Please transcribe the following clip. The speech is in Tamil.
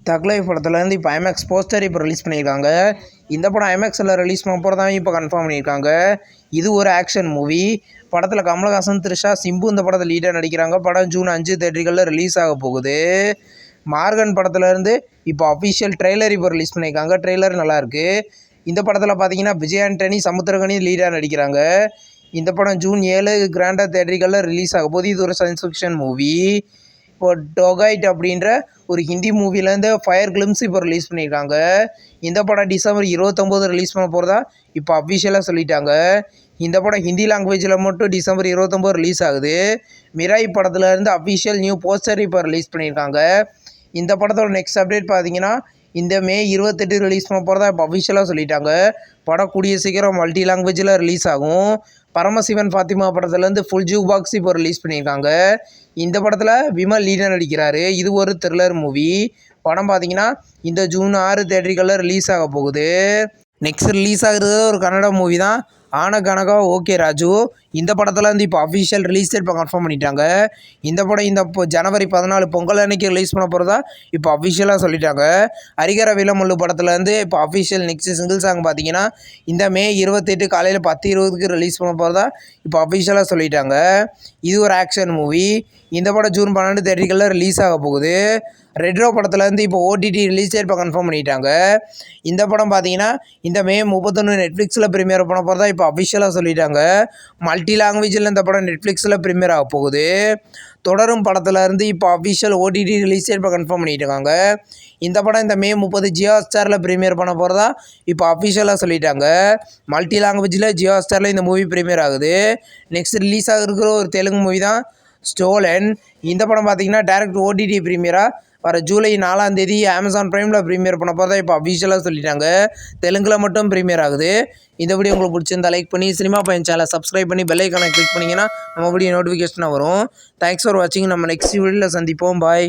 தக் லைஃப் படத்துலேருந்து இப்போ ஐமேக்ஸ் போஸ்டர் இப்போ ரிலீஸ் பண்ணியிருக்காங்க. இந்த படம் ஐமேக்ஸில் ரிலீஸ் பண்ண போகிறதா இப்போ கன்ஃபார்ம் பண்ணியிருக்காங்க. இது ஒரு ஆக்ஷன் மூவி. படத்தில் கமலஹாசன், த்ரிஷா, சிம்பு இந்த படத்தில் லீடாக நடிக்கிறாங்க. படம் ஜூன் 5 தேட்டர்களில் ரிலீஸ் ஆக போகுது. மார்கன் படத்துலேருந்து இப்போ அஃபிஷியல் ட்ரெய்லர் இப்போ ரிலீஸ் பண்ணியிருக்காங்க. ட்ரெய்லர் நல்லாயிருக்கு. இந்த படத்தில் பார்த்தீங்கன்னா விஜய் ஆண்டனி, சமுத்திரகனி லீடாக நடிக்கிறாங்க. இந்த படம் ஜூன் 7 கிராண்டாக தேட்டர்களில் ரிலீஸ் ஆக போகுது. இது ஒரு சயின்ஸ் ஃபிக்ஷன் மூவி. இப்போ டொகைட் அப்படின்ற ஒரு ஹிந்தி மூவிலேருந்து ஃபயர் கிளிம்ஸ் இப்போ ரிலீஸ் பண்ணியிருக்காங்க. இந்த படம் டிசம்பர் 29 ரிலீஸ் பண்ண போகிறதா இப்போ அஃபிஷியலாக சொல்லிட்டாங்க. இந்த படம் ஹிந்தி லாங்குவேஜில் மட்டும் டிசம்பர் 29 ரிலீஸ் ஆகுது. மிராய் படத்துலேருந்து அஃபிஷியல் நியூ போஸ்டர் இப்போ ரிலீஸ் பண்ணியிருக்காங்க. இந்த படத்தோட நெக்ஸ்ட் அப்டேட் பார்த்தீங்கன்னா இந்த மே 28 ரிலீஸ் பண்ண போகிறதா இப்போ அஃபிஷியலாக சொல்லிட்டாங்க. படம் கூடிய சீக்கிரம் மல்டி லாங்குவேஜில் ரிலீஸ் ஆகும். பரமசிவன் ஃபாத்திமா படத்துலேருந்து ஃபுல் ஜூ பாக்ஸ் இப்போ ரிலீஸ் பண்ணியிருக்காங்க. இந்த படத்தில் விமல் லீடாக நடிக்கிறாரு. இது ஒரு த்ரில்லர் மூவி. படம் பார்த்தீங்கன்னா இந்த ஜூன் 6 தேட்டர்களில் ரிலீஸ் ஆக போகுது. நெக்ஸ்ட் ரிலீஸ் ஆகுறது ஒரு கன்னட மூவி தான், ஆனகனகா ஓகே ராஜு. இந்த படத்தில் வந்து இப்போ அஃபிஷியல் ரிலீஸ் டேட் இப்போ கன்ஃபார்ம் பண்ணிட்டாங்க. இந்த படம் இப்போ ஜனவரி 14 பொங்கல் அன்னைக்கு ரிலீஸ் பண்ண போகிறதா இப்போ அஃபிஷியலாக சொல்லிட்டாங்க. ஹரிகர விலமல்லு படத்துலேருந்து இப்போ அஃபிஷியல் நெக்ஸ்ட் சிங்கிள் சாங் பார்த்தீங்கன்னா இந்த மே 28 காலையில் 10:20க்கு ரிலீஸ் பண்ண போகிறதா இப்போ அஃபிஷியலாக சொல்லிட்டாங்க. இது ஒரு ஆக்ஷன் மூவி. இந்த படம் ஜூன் 12 தேட்டர்களில் ரிலீஸ் ஆக போகுது. ரெட்ரோ படத்துலேருந்து இப்போ ஓடிடி ரிலீஸ் டேட் இப்போ கன்ஃபார்ம் பண்ணிட்டாங்க. இந்த படம் பார்த்தீங்கன்னா இந்த மே 31 நெட்ஃப்ளிக்ஸில் ப்ரீமியர் பண்ண போகிறதா இப்போ அஃபிஷியலாக சொல்லிட்டாங்க. மல்டி லாங்குவேஜில் இந்த படம் நெட்ஃப்ளிக்ஸில் ப்ரீமியர் ஆக போகுது. தொடரும் படத்துலேருந்து இப்போ அஃபிஷியல் ஓடிடி ரிலீஸ் டேட் இப்போ கன்ஃபார்ம் பண்ணிட்டாங்க. இந்த படம் இந்த மே 30 ஜியோ ஹாட்ஸ்டாரில் ப்ரீமியர் பண்ண போகிறதா இப்போ அஃபிஷியலாக சொல்லிட்டாங்க. மல்டி லாங்குவேஜில் ஜியோ ஹாட்ஸ்டாரில் இந்த மூவி ப்ரீமியர் ஆகுது. நெக்ஸ்ட் ரிலீஸ் ஆகிருக்கிற ஒரு தெலுங்கு மூவி தான் ஸ்டோலன். இந்த படம் பார்த்தீங்கன்னா டைரக்ட் ஓடிடி ப்ரீமியராக வர ஜூலை 4 அமேசான் ப்ரைமில் ப்ரீமியர் பண்ண போகிறதா இப்போ அஃபிஷியலாக சொல்லிட்டாங்க. தெலுங்கில் மட்டும் ப்ரீமியர் ஆகுது. இந்த வீடியோ உங்களுக்கு பிடிச்சிருந்தா லைக் பண்ணி சினிமா பையன் சேனலை சப்ஸ்கிரைப் பண்ணி பெல் ஐக்கானை கிளிக் பண்ணிங்கன்னா நம்ம வீடியோ நோட்டிஃபிகேஷனாக வரும். தேங்க்ஸ் ஃபார் வாட்சிங். நம்ம நெக்ஸ்ட் வீடியோவில் சந்திப்போம். பாய்.